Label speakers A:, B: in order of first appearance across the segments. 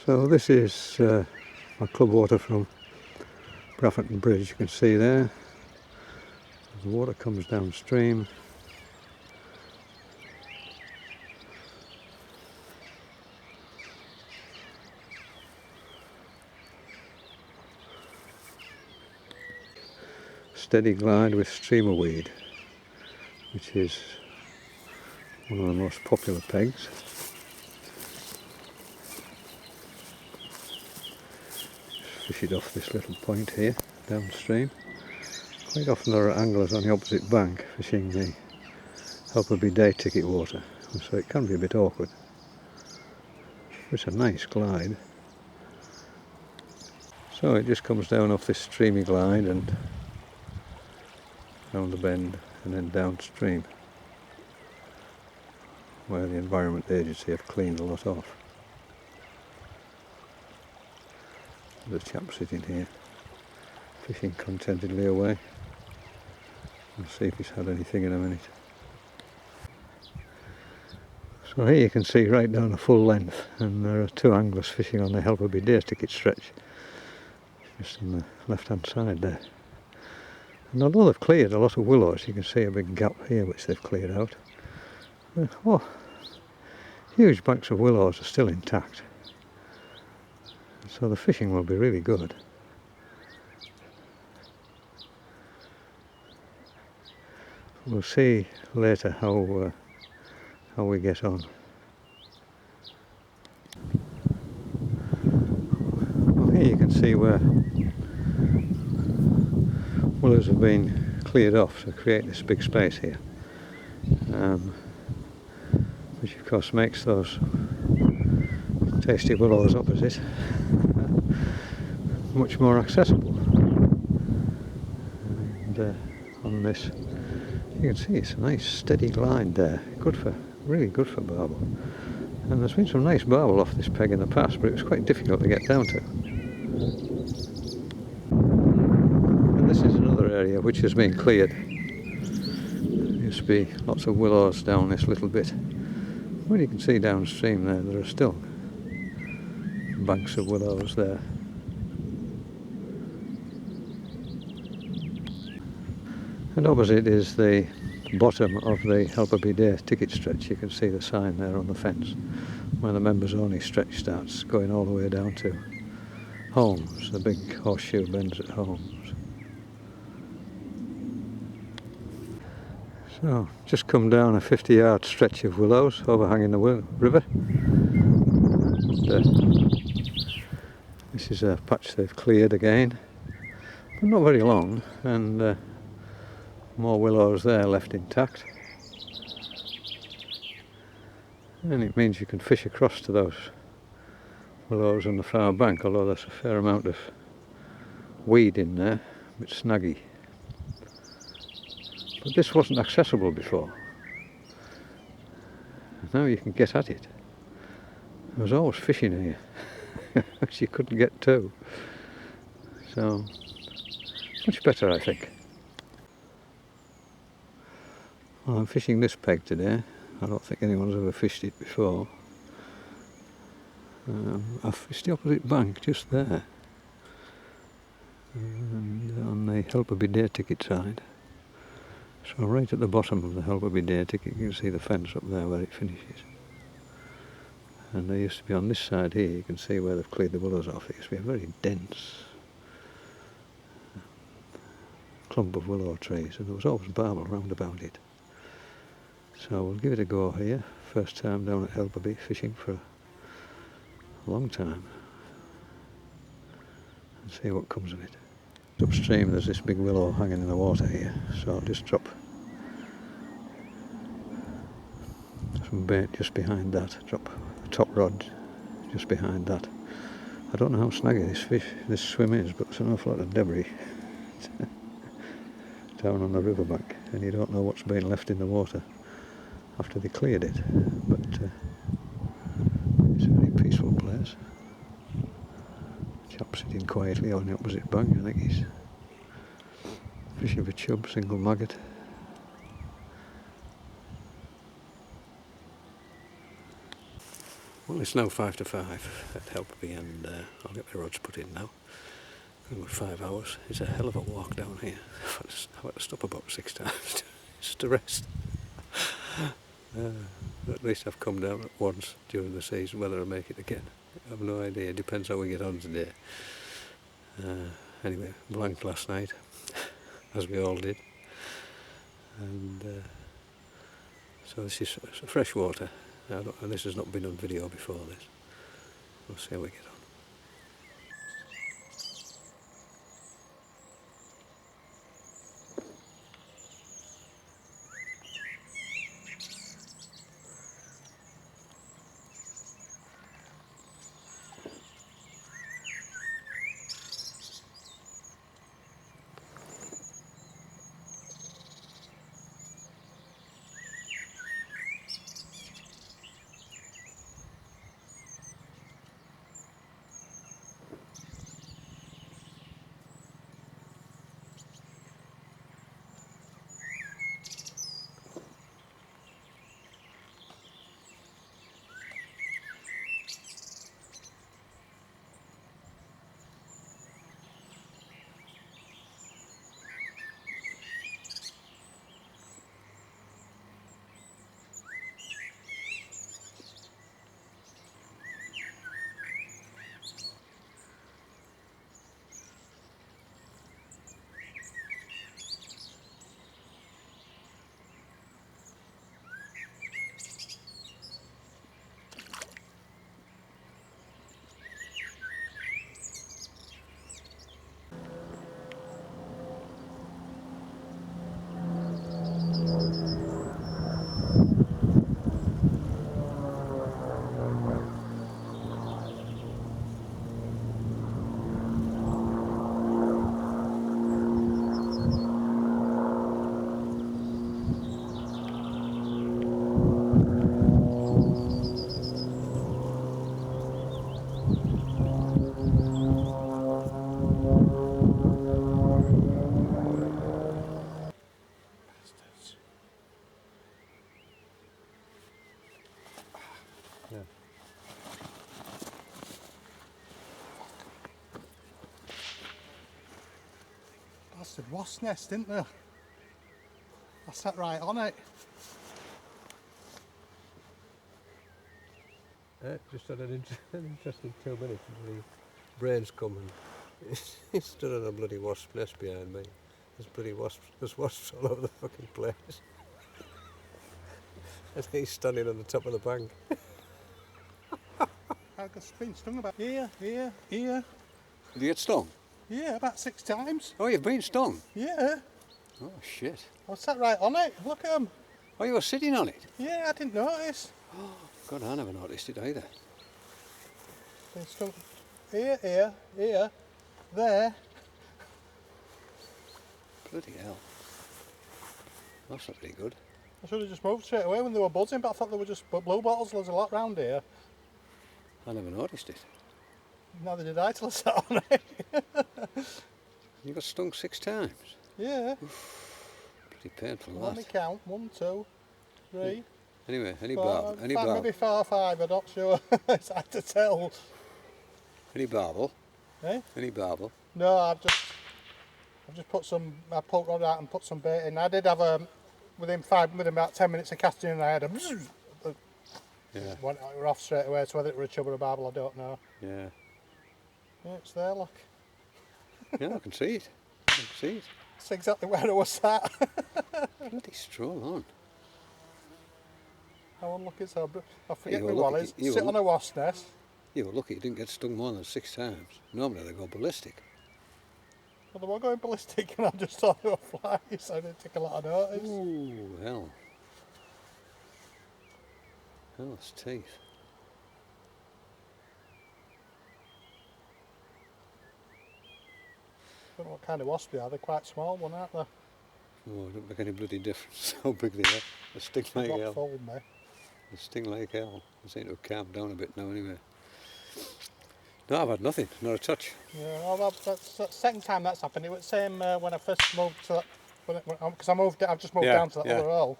A: So this is my club water from Brafferton Bridge. You can see there the water comes downstream. Steady glide with streamer weed, which is one of the most popular pegs. Fish it off this little point here downstream. Quite often there are anglers on the opposite bank fishing the Helperby day ticket water, so it can be a bit awkward. It's a nice glide. So it just comes down off this streamy glide and round the bend and then downstream, where the Environment Agency have cleaned a lot off. There's a chap sitting here, fishing contentedly away. We'll see if he's had anything in a minute. So here you can see right down the full length, and there are two anglers fishing on the Helperby day ticket stretch, just on the left hand side there. And although they've cleared a lot of willows, you can see a big gap here which they've cleared out. Huge banks of willows are still intact. So the fishing will be really good. We'll see later how we get on. Well, here you can see where willows have been cleared off to create this big space here, which of course makes those tasty willows opposite much more accessible. And on this you can see it's a nice steady glide there, really good for barbel. And there's been some nice barbel off this peg in the past, but it was quite difficult to get down to. And this is another area which has been cleared. There used to be lots of willows down this little bit. Well, you can see downstream there are still banks of willows there. And opposite is the bottom of the Helperby day ticket stretch. You can see the sign there on the fence where the members only stretch starts, going all the way down to Holmes, the big horseshoe bends at Holmes. So just come down a 50-yard stretch of willows overhanging the river. This is a patch they've cleared again, but not very long, and more willows there left intact. And it means you can fish across to those willows on the far bank, although there's a fair amount of weed in there, a bit snaggy. But this wasn't accessible before. Now you can get at it. There was always fishing here, which you couldn't get to. So, much better, I think. Well, I'm fishing this peg today. I don't think anyone's ever fished it before. I've fished the opposite bank just there, and on the Helperby day ticket side. So right at the bottom of the Helperby day ticket you can see the fence up there where it finishes. And they used to be on this side here, you can see where they've cleared the willows off. It used to be a very dense clump of willow trees, and there was always barbel round about it. So we'll give it a go here. First time down at Helperby, fishing for a long time, and see what comes of it. Upstream there's this big willow hanging in the water here, so I'll just drop some bait just behind that, drop a top rod just behind that. I don't know how snaggy this swim is, but there's an awful lot of debris down on the riverbank, and you don't know what's been left in the water after they cleared it, but it's a very peaceful place. Chap sitting quietly on the opposite bank. I think he's fishing for chub, single maggot. Well, Well, it's now 5 to 5 at Helperby, and I'll get my rods put in now. I've got 5 hours. It's a hell of a walk down here. I've had to stop about 6 times just to rest. At least I've come down once during the season. Whether I'll make it again, I have no idea. It depends how we get on today. Anyway, blanked last night, as we all did. And so this is fresh water. And this has not been on video before this. We'll see how we get on. Yeah.
B: Bastard wasp nest, didn't there? I sat right on it.
A: Just had an interesting 2 minutes. The brains come and he stood on a bloody wasp nest behind me. There's wasps all over the fucking place. And he's standing on the top of the bank.
B: I've been stung about here.
A: Did you get stung?
B: Yeah, about 6 times.
A: Oh, you've been stung?
B: Yeah.
A: Oh, shit.
B: I sat right on it. Look at them.
A: Oh, you were sitting on it?
B: Yeah, I didn't notice.
A: Oh, God, I never noticed it either.
B: Been stung here, there.
A: Bloody hell. That's not very good.
B: I should have just moved straight away when they were buzzing, but I thought they were just blue bottles. There's a lot round here.
A: I never noticed it.
B: Neither did I till I sat on it.
A: You got stung 6 times?
B: Yeah.
A: Pretty painful,
B: Let me
A: that.
B: count. 1, 2, 3.
A: Anyway, any
B: 4,
A: barbel? Any barbel?
B: maybe 4 or 5, I'm not sure. It's hard to tell.
A: Any barbel?
B: Eh?
A: Any barbel?
B: No, I've just put some, I poked rod out and put some bait in. I did have within about 10 minutes of casting in, I had a
A: Yeah.
B: we're off straight away, so whether it were a chub or a barbel, I don't know.
A: Yeah.
B: Yeah, it's there, look.
A: Yeah, I can see it. I can see it.
B: It's exactly where I was sat.
A: Bloody stroll on.
B: I won't look it so, I forget
A: You
B: my
A: were lucky-
B: wallet.
A: you
B: Sit
A: were
B: on a wasp nest.
A: You were lucky you didn't get stung more than 6 times. Normally they go ballistic.
B: Well, they were going ballistic and I just thought they were flies, so I didn't take a lot of notice.
A: Ooh, hell. Hell's teeth.
B: I don't know what kind of wasp they are, they're quite small one, aren't they?
A: Oh, it don't make any bloody difference how big they are. They sting like
B: Not
A: hell.
B: fold me.
A: They sting like hell. They seem to have calmed down a bit now anyway. No, I've had nothing, not a touch.
B: Yeah, well, that's the second time that's happened. It was the same when I first moved to that, because I've just moved down to that other hole.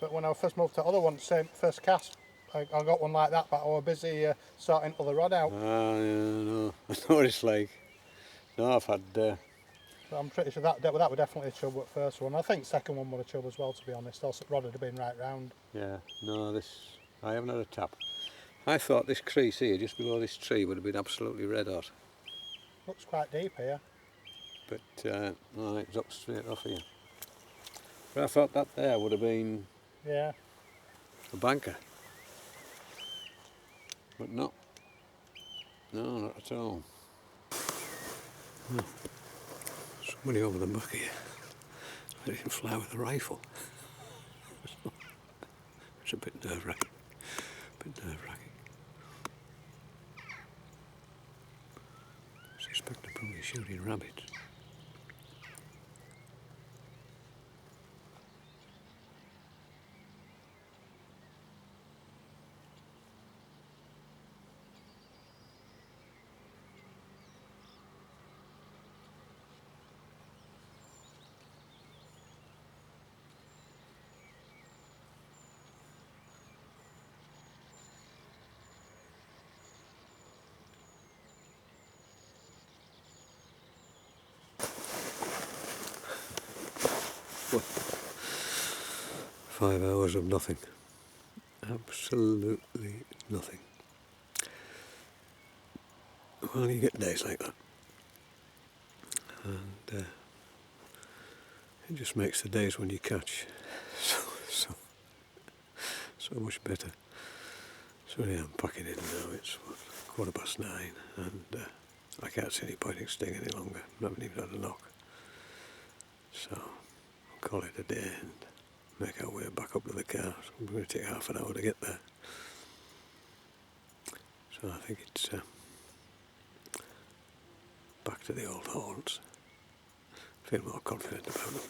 B: But when I first moved to the other one, same first cast, I got one like that, but I was busy sorting other rod out.
A: Ah, yeah, no, I know what it's like. No, I've had...
B: But I'm pretty sure that was definitely a chub at first one. I think second one was a chub as well, to be honest, else the rod would have been right round.
A: yeah, no, this... I haven't had a tap. I thought this crease here, just below this tree, would have been absolutely red hot.
B: Looks quite deep here.
A: But, no, it's up straight off here. But I thought that there would have been
B: Yeah.
A: a banker. But no. No, not at all. Oh. Somebody over the muck here. Let him fly with a rifle. It's a bit nerve-wracking. I suspect they're probably shooting rabbits. Well, 5 hours of nothing. Absolutely nothing. Well, you get days like that. And it just makes the days when you catch so much better. So yeah, I'm packing in now. It's 9:15 and I can't see any point in staying any longer. I haven't even had a knock. So I'll call it a day and make our way back up to the car. So we're going to take half an hour to get there. So I think it's back to the old haunts. Feel more confident about them.